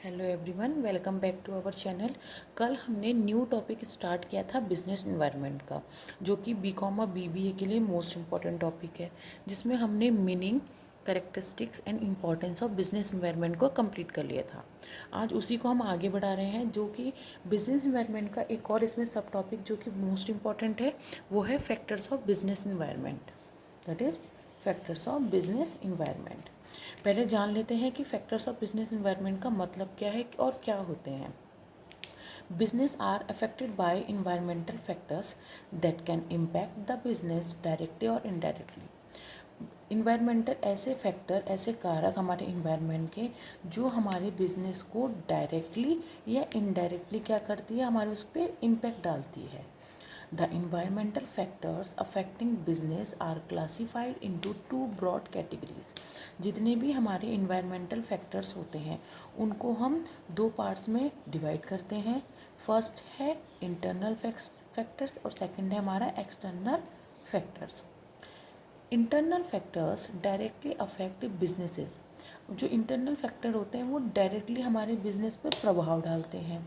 Hello everyone, welcome back to our channel. कल हमने new topic start किया था बिजनेस एनवायरनमेंट का, जो कि बीकॉम और बीबीए के लिए मोस्ट इम्पॉर्टेंट टॉपिक है, जिसमें हमने meaning, characteristics and importance of business environment को कंप्लीट कर लिया था। आज उसी को हम आगे बढ़ा रहे हैं, जो कि बिजनेस एनवायरनमेंट का एक और इसमें सब टॉपिक जो कि मोस्ट इम्पॉर्टेंट है, वो है factors of business environment. That is factors of business environment. पहले जान लेते हैं कि फैक्टर्स ऑफ बिजनेस एनवायरनमेंट का मतलब क्या है और क्या होते हैं। Business are affected by environmental factors that can impact the business directly और इनडायरेक्टली। इन्वायरमेंटल ऐसे फैक्टर, ऐसे कारक हमारे इन्वायरमेंट के, जो हमारे बिजनेस को डायरेक्टली या इनडायरेक्टली क्या करती है, हमारे उस पर इम्पैक्ट डालती है। The environmental factors affecting business are classified into two broad categories. जितने भी हमारे environmental factors होते हैं उनको हम दो पार्ट्स में डिवाइड करते हैं। फर्स्ट है internal factors और सेकंड है हमारा external factors. Internal factors directly affect businesses. जो इंटरनल फैक्टर होते हैं वो डायरेक्टली हमारे बिजनेस पर प्रभाव डालते हैं,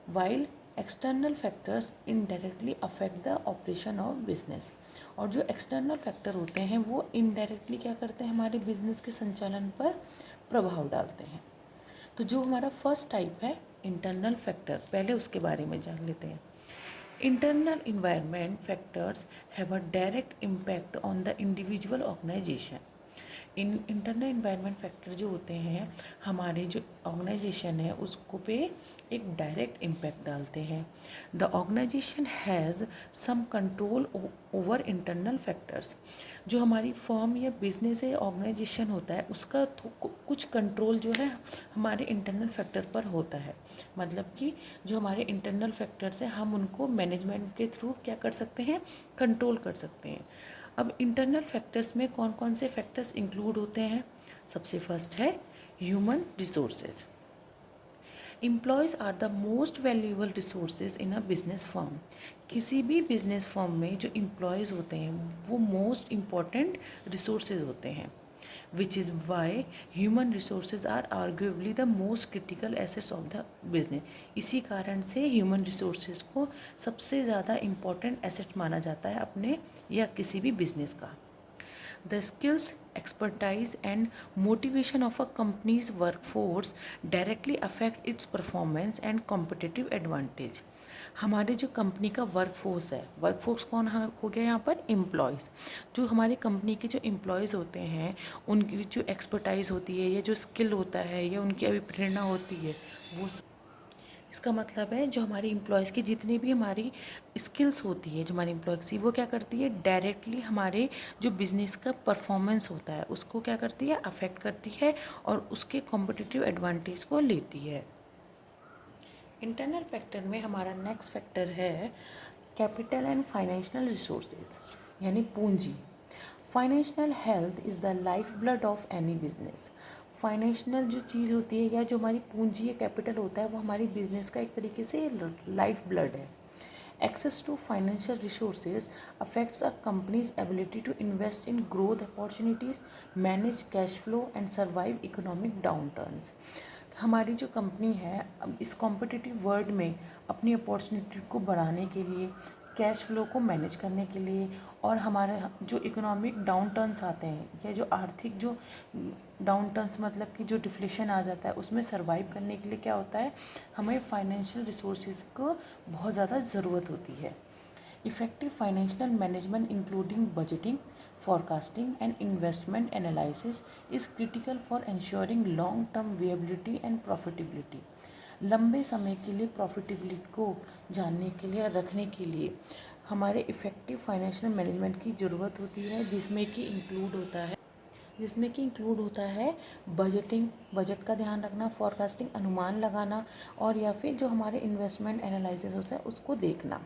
while external factors indirectly affect the operation of business. और जो एक्सटर्नल फैक्टर होते हैं वो इनडायरेक्टली क्या करते हैं, हमारे बिजनेस के संचालन पर प्रभाव डालते हैं। तो जो हमारा फर्स्ट टाइप है इंटरनल फैक्टर, पहले उसके बारे में जान लेते हैं। Internal environment factors have a direct impact on the individual organisation. Internal environment factor जो होते हैं हमारे जो ऑर्गेनाइजेशन है उसको पे एक डायरेक्ट इम्पैक्ट डालते हैं। The organisation has some control over internal factors. जो हमारी फर्म या बिजनेस या ऑर्गेनाइजेशन होता है उसका कुछ कंट्रोल जो है हमारे इंटरनल फैक्टर पर होता है। मतलब कि जो हमारे इंटरनल फैक्टर्स हैं हम उनको मैनेजमेंट के थ्रू क्या कर सकते हैं, कंट्रोल कर सकते हैं। अब इंटरनल फैक्टर्स में कौन कौन से फैक्टर्स इंक्लूड होते हैं। सबसे फर्स्ट है human resources. Employees are the most valuable resources in a business firm. किसी भी बिजनेस फर्म में जो एम्प्लॉयज़ होते हैं वो मोस्ट इम्पॉर्टेंट रिसोर्सेज होते हैं, which is why human resources are arguably the most critical assets of the business. इसी कारण से ह्यूमन रिसोर्सेज को सबसे ज़्यादा इम्पॉर्टेंट एसेट माना जाता है अपने या किसी भी बिजनेस का। The skills, expertise and motivation of a company's workforce directly affect its performance and competitive advantage. हमारे जो कंपनी का वर्कफोर्स है, वर्कफोर्स कौन हो गया यहाँ पर, एम्प्लॉयज़। जो हमारी कंपनी के जो एम्प्लॉयज़ होते हैं उनकी जो एक्सपर्टाइज होती है या जो स्किल होता है या उनकी अभिप्रेरणा होती है वो इसका मतलब है जो हमारी एम्प्लॉयज़ की जितनी भी हमारी स्किल्स होती है, जो हमारी एम्प्लॉयज़ की, वो क्या करती है, डायरेक्टली हमारे जो बिज़नेस का परफॉर्मेंस होता है उसको क्या करती है, अफेक्ट करती है और उसके कॉम्पिटिटिव एडवांटेज को लेती है। इंटरनल फैक्टर में हमारा नेक्स्ट फैक्टर है कैपिटल एंड फाइनेंशियल रिसोर्सेज, यानी पूंजी। Financial health is the life blood of any business. Financial जो चीज़ होती है या जो हमारी पूंजी या कैपिटल होता है वो हमारी बिजनेस का एक तरीके से लाइफ ब्लड है। Access to financial resources affects a company's ability to invest in growth opportunities, manage cash flow and survive economic downturns. हमारी जो कंपनी है इस कॉम्पिटिटिव वर्ल्ड में अपनी अपॉर्चुनिटी को बढ़ाने के लिए, कैश फ्लो को मैनेज करने के लिए और हमारे जो इकोनॉमिक डाउन टर्न्स आते हैं या जो आर्थिक जो डाउन टर्न्स मतलब कि जो डिफ्लेशन आ जाता है उसमें सर्वाइव करने के लिए क्या होता है, हमें फाइनेंशियल रिसोर्सेज को बहुत ज़्यादा ज़रूरत होती है। Effective financial management including budgeting, forecasting and investment analysis is critical for ensuring long term viability and profitability. लंबे समय के लिए प्रॉफिटेबिलिटी को जानने के लिए, रखने के लिए हमारे इफ़ेक्टिव फाइनेंशियल मैनेजमेंट की ज़रूरत होती है, जिसमें कि इंक्लूड होता है बजटिंग, बजट का ध्यान रखना, फॉरकास्टिंग अनुमान लगाना और या फिर जो हमारे इन्वेस्टमेंट एनालिसिस होता है उसको देखना।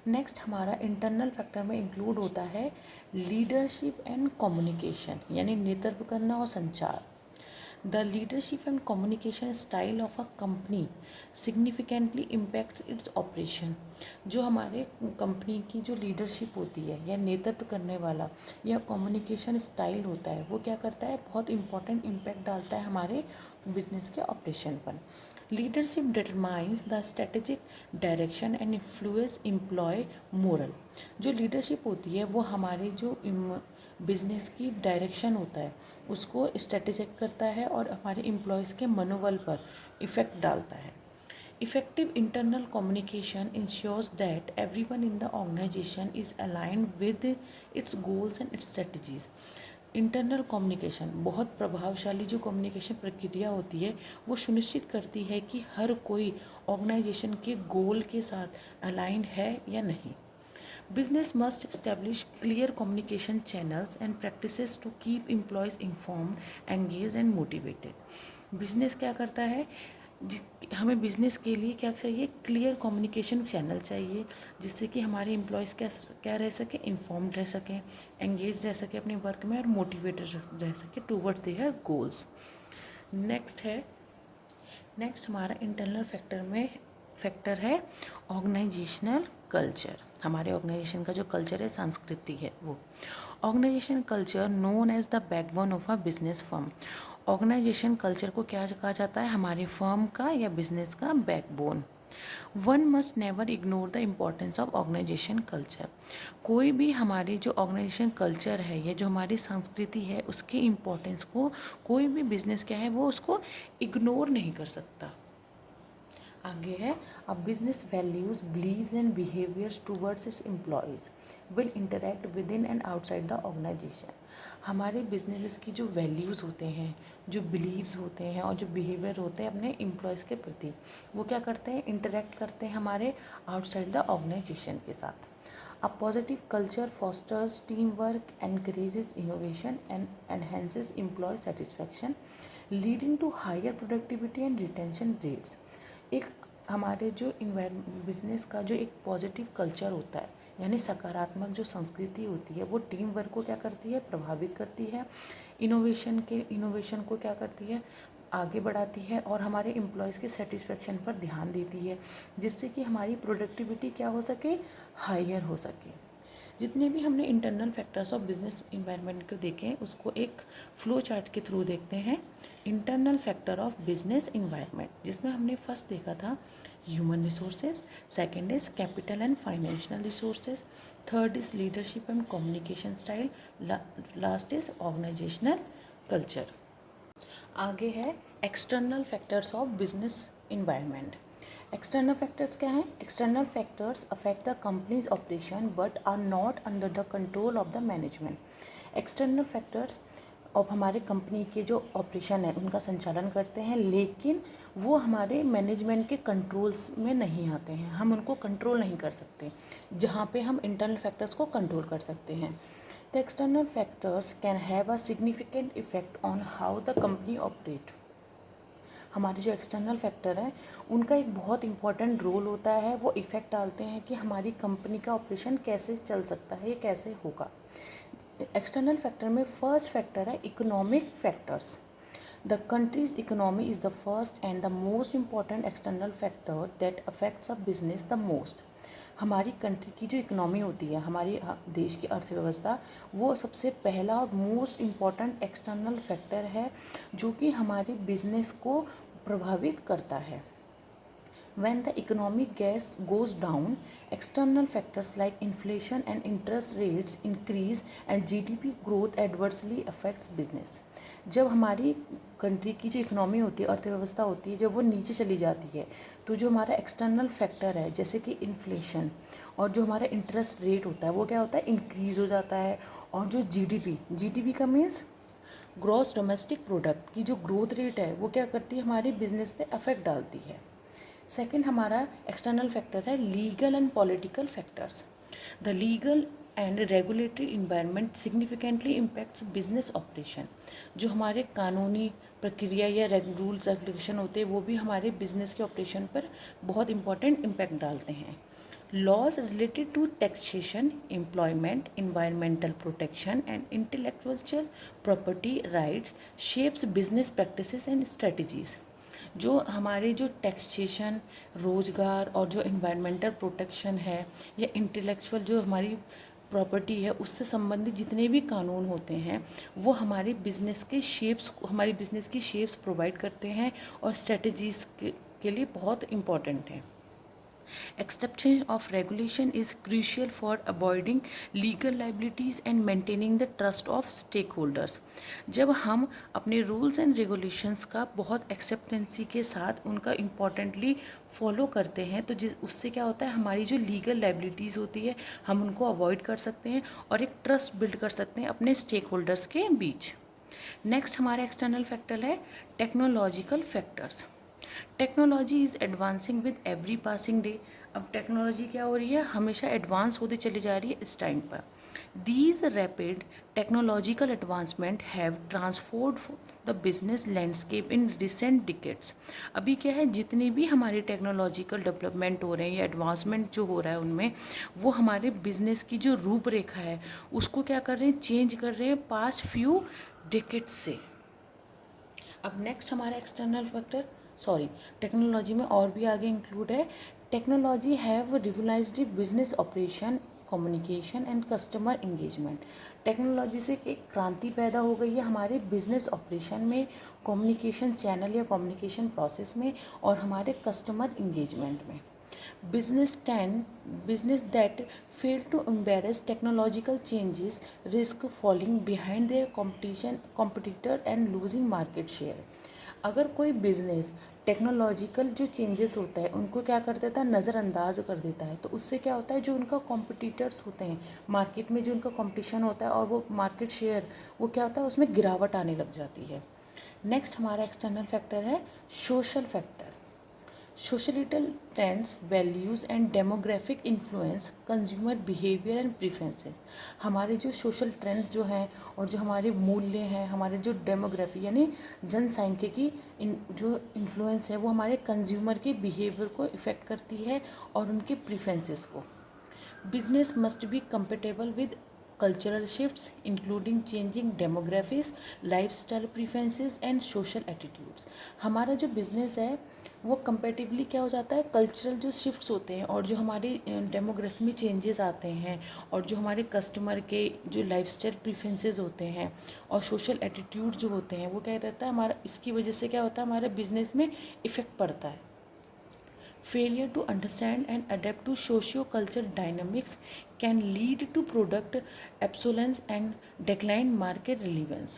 नेक्स्ट हमारा इंटरनल फैक्टर में इंक्लूड होता है लीडरशिप एंड कम्युनिकेशन, यानी नेतृत्व करना और संचार। The leadership and communication style of a company significantly impacts its operation. जो हमारे कंपनी की जो लीडरशिप होती है या नेतृत्व करने वाला या कम्युनिकेशन स्टाइल होता है वो क्या करता है, बहुत इंपॉर्टेंट इम्पैक्ट डालता है हमारे बिजनेस के ऑपरेशन पर। Leadership determines the strategic direction and influence employee morale. जो लीडरशिप होती है वो हमारे जो बिजनेस की डायरेक्शन होता है उसको स्ट्रेटेजिक करता है और हमारे एम्प्लॉयज़ के मनोबल पर इफ़ेक्ट डालता है। Effective internal communication ensures that everyone in the organization is aligned with its goals and its strategies. Internal communication, बहुत प्रभावशाली जो कम्युनिकेशन प्रक्रिया होती है वो सुनिश्चित करती है कि हर कोई ऑर्गेनाइजेशन के गोल के साथ अलाइन है या नहीं। Business must establish clear communication channels and practices to keep employees informed, engaged and motivated. Business क्या करता है, हमें बिज़नेस के लिए क्या चाहिए, क्लियर कम्युनिकेशन चैनल चाहिए जिससे कि हमारे एम्प्लॉयज़ क्या रह सके, इन्फॉर्म्ड रह सकें, एंगेज रह सके अपने वर्क में और मोटिवेटेड रह सके टूवर्ड्स देयर गोल्स। नेक्स्ट हमारा इंटरनल फैक्टर है ऑर्गेनाइजेशनल कल्चर। हमारे ऑर्गेनाइजेशन का जो कल्चर है, संस्कृति है वो। Organisation culture known as the backbone of a business firm. Organisation culture को क्या कहा जाता है, हमारे फर्म का या बिजनेस का backbone. One must never ignore the importance of organisation culture. कोई भी हमारी जो ऑर्गेनाइजेशन कल्चर है या जो हमारी संस्कृति है उसकी इम्पोर्टेंस को कोई भी बिजनेस क्या है वो उसको इग्नोर नहीं कर सकता। आगे है, a business values beliefs and behaviours towards its employees will interact with in and outside the organisation. हमारे बिजनेसेस की जो वैल्यूज़ होते हैं, जो बिलीव्स होते हैं और जो बिहेवियर होते हैं अपने एम्प्लॉयज़ के प्रति, वो क्या करते हैं, इंटरैक्ट करते हैं हमारे आउटसाइड द ऑर्गेनाइजेशन के साथ। A positive culture fosters team work, encourages innovation and enhances employee satisfaction leading to higher productivity and retention rates. एक हमारे जो बिजनेस का जो एक पॉजिटिव कल्चर होता है यानी सकारात्मक जो संस्कृति होती है वो टीम वर्क को क्या करती है, प्रभावित करती है, इनोवेशन को क्या करती है, आगे बढ़ाती है और हमारे एम्प्लॉयज़ के सेटिस्फेक्शन पर ध्यान देती है जिससे कि हमारी प्रोडक्टिविटी क्या हो सके, हायर हो सके। जितने भी हमने internal factors of business environment को देखें उसको एक फ्लो चार्ट के थ्रू देखते हैं। Internal factor of business environment, जिसमें हमने फर्स्ट देखा था human resources, second is capital and financial resources, third is leadership and communication style, last is organisational culture. आगे है external factors of business environment. External factors क्या हैं? External factors affect the company's operation but are not under the control of the management. External factors अब हमारे company के जो operation है उनका संचालन करते हैं लेकिन वो हमारे मैनेजमेंट के कंट्रोल्स में नहीं आते हैं, हम उनको कंट्रोल नहीं कर सकते, जहाँ पे हम इंटरनल फैक्टर्स को कंट्रोल कर सकते हैं। The external factors can have a significant effect on how the company operate. हमारे जो एक्सटर्नल फैक्टर हैं उनका एक बहुत इंपॉर्टेंट रोल होता है, वो इफ़ेक्ट डालते हैं कि हमारी कंपनी का ऑपरेशन कैसे चल सकता है, ये कैसे होगा। एक्सटर्नल फैक्टर में फर्स्ट फैक्टर है economic factors. The countries economy is the first and the most important external factor that affects a business the most. हमारी कंट्री की जो इकोनॉमी होती है, हमारी देश की अर्थव्यवस्था, वो सबसे पहला और मोस्ट इम्पॉर्टेंट एक्सटर्नल फैक्टर है जो कि हमारे बिजनेस को प्रभावित करता है। When the economic goes down, external factors like inflation and interest rates increase and GDP growth adversely affects business. जब हमारी कंट्री की जो इकोनॉमी होती है, अर्थव्यवस्था होती है, जब वो नीचे चली जाती है तो जो हमारा एक्सटर्नल फैक्टर है जैसे कि इन्फ्लेशन और जो हमारा इंटरेस्ट रेट होता है वो क्या होता है, इंक्रीज़ हो जाता है। और जो जीडीपी का मीन्स ग्रॉस डोमेस्टिक प्रोडक्ट की जो ग्रोथ रेट है वो क्या करती है, हमारे बिजनेस पे अफेक्ट डालती है। सेकेंड हमारा एक्सटर्नल फैक्टर है legal and political factors. The legal and regulatory environment significantly impacts business operation. जो हमारे कानूनी प्रक्रिया या रूल्स रेगुलेशन होते हैं वो भी हमारे बिजनेस के ऑपरेशन पर बहुत इंपॉर्टेंट इम्पैक्ट डालते हैं। Laws related to taxation, employment, environmental protection and intellectual property rights shapes business practices and strategies. जो हमारे जो टैक्सेशन, रोज़गार और जो इन्वायरमेंटल प्रोटेक्शन है या इंटेलेक्चुअल जो हमारी प्रॉपर्टी है, उससे संबंधित जितने भी कानून होते हैं वो हमारी बिजनेस की शेप्स प्रोवाइड करते हैं और स्ट्रेटजीज के लिए बहुत इम्पॉर्टेंट है। Acceptance of regulation is crucial for avoiding legal liabilities and maintaining the trust of stakeholders. जब हम अपने रूल्स एंड रेगुलेशंस का बहुत एक्सेप्टेंसी के साथ उनका इम्पॉर्टेंटली फॉलो करते हैं तो उससे क्या होता है, हमारी जो लीगल लाइबिलिटीज़ होती है हम उनको अवॉइड कर सकते हैं और एक ट्रस्ट बिल्ड कर सकते हैं अपने स्टेक होल्डर्स के बीच। नेक्स्ट हमारा एक्सटर्नल फैक्टर है technological factors. Technology is advancing with every passing day. अब टेक्नोलॉजी क्या हो रही है, हमेशा एडवांस होती चली जा रही है इस टाइम पर। These rapid technological advancement have transformed the business landscape in recent decades. अभी क्या है, जितनी भी हमारी टेक्नोलॉजिकल डेवलपमेंट हो रहे हैं या एडवांसमेंट जो हो रहा है उनमें वो हमारे बिजनेस की जो रूपरेखा है उसको क्या कर रहे हैं, चेंज कर रहे हैं पास्ट फ्यू डिकेड्स से। अब नेक्स्ट हमारा एक्सटर्नल फैक्टर टेक्नोलॉजी में और भी आगे इंक्लूड है। Technology have revolutionized business operation, communication and customer engagement. Technology से एक क्रांति पैदा हो गई है हमारे बिजनेस ऑपरेशन में, कम्युनिकेशन चैनल या कम्युनिकेशन प्रोसेस में और हमारे कस्टमर इंगेजमेंट में। business that fail to embrace technological changes risk falling behind their competitor and losing market share. अगर कोई बिजनेस टेक्नोलॉजिकल जो चेंजेस होता है उनको क्या कर देता है, नज़रअंदाज कर देता है, तो उससे क्या होता है, जो उनका कॉम्पिटिटर्स होते हैं मार्केट में, जो उनका कंपटीशन होता है और वो मार्केट शेयर वो क्या होता है उसमें गिरावट आने लग जाती है। नेक्स्ट हमारा एक्सटर्नल फैक्टर है social factor. Societal trends, values and demographic influence consumer behaviour and preferences. हमारे जो सोशल ट्रेंड्स जो हैं और जो हमारे मूल्य हैं, हमारे जो डेमोग्राफी यानी जनसांख्यिकी जो इन्फ्लुएंस है वो हमारे कंज्यूमर के बिहेवियर को इफ़ेक्ट करती है और उनके प्रेफरेंसेस को। Business must be compatible with cultural shifts including changing demographics, lifestyle preferences and social attitudes। हमारा जो बिज़नेस है वो कंपेटिवली क्या हो जाता है, कल्चरल जो शिफ्ट्स होते हैं और जो हमारे डेमोग्राफी में चेंजेस आते हैं और जो हमारे कस्टमर के जो लाइफस्टाइल प्रेफरेंसेस होते हैं और सोशल एटीट्यूड जो होते हैं वो क्या रहता है हमारा, इसकी वजह से क्या होता है हमारे बिजनेस में इफ़ेक्ट पड़ता है। Failure to understand and adapt to socio-cultural dynamics can lead to product obsolescence and decline market relevance।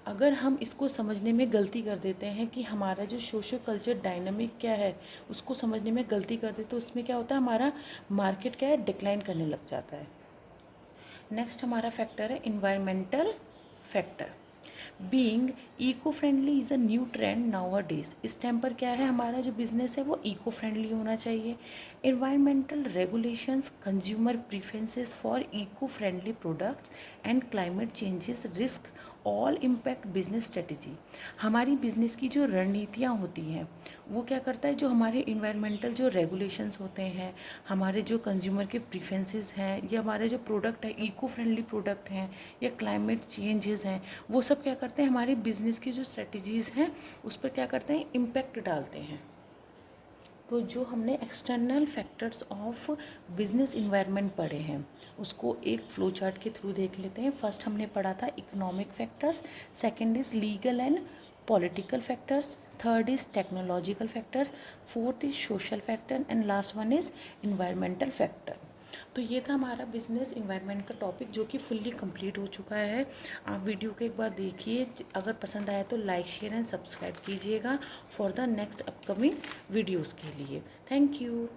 अगर हम इसको समझने में गलती कर देते हैं कि हमारा जो सोशो कल्चर डायनामिक क्या है उसको समझने में गलती कर देते तो उसमें क्या होता है, हमारा मार्केट क्या है डिक्लाइन करने लग जाता है। नेक्स्ट हमारा फैक्टर है environmental factor. Being eco friendly is a new trend nowadays. इस टाइम पर क्या है, हमारा जो बिज़नेस है वो इको फ्रेंडली होना चाहिए। Environmental regulations, consumer preferences for eco friendly products and climate changes risk all impact business strategy. हमारी बिजनेस की जो रणनीतियाँ होती हैं वो क्या करता है, जो हमारे इन्वायरमेंटल जो रेगुलेशंस होते हैं, हमारे जो कंज्यूमर के प्रेफरेंसेस हैं या हमारे जो प्रोडक्ट है इको फ्रेंडली प्रोडक्ट हैं या क्लाइमेट चेंजेस हैं, वो सब क्या करते हैं हमारे बिज़नेस की जो स्ट्रेटजीज़ हैं उस पर क्या करते हैं, इम्पैक्ट डालते हैं। तो जो हमने external factors of business environment पढ़े हैं उसको एक फ्लो चार्ट के थ्रू देख लेते हैं। फर्स्ट हमने पढ़ा था economic factors, second is legal and political factors, third is technological factors, fourth is social factor and last one is environmental factor. तो ये था हमारा बिजनेस इन्वायरमेंट का टॉपिक जो कि फुल्ली कंप्लीट हो चुका है। आप वीडियो को एक बार देखिए, अगर पसंद आया तो लाइक शेयर एंड सब्सक्राइब कीजिएगा for the next upcoming videos के लिए। Thank you.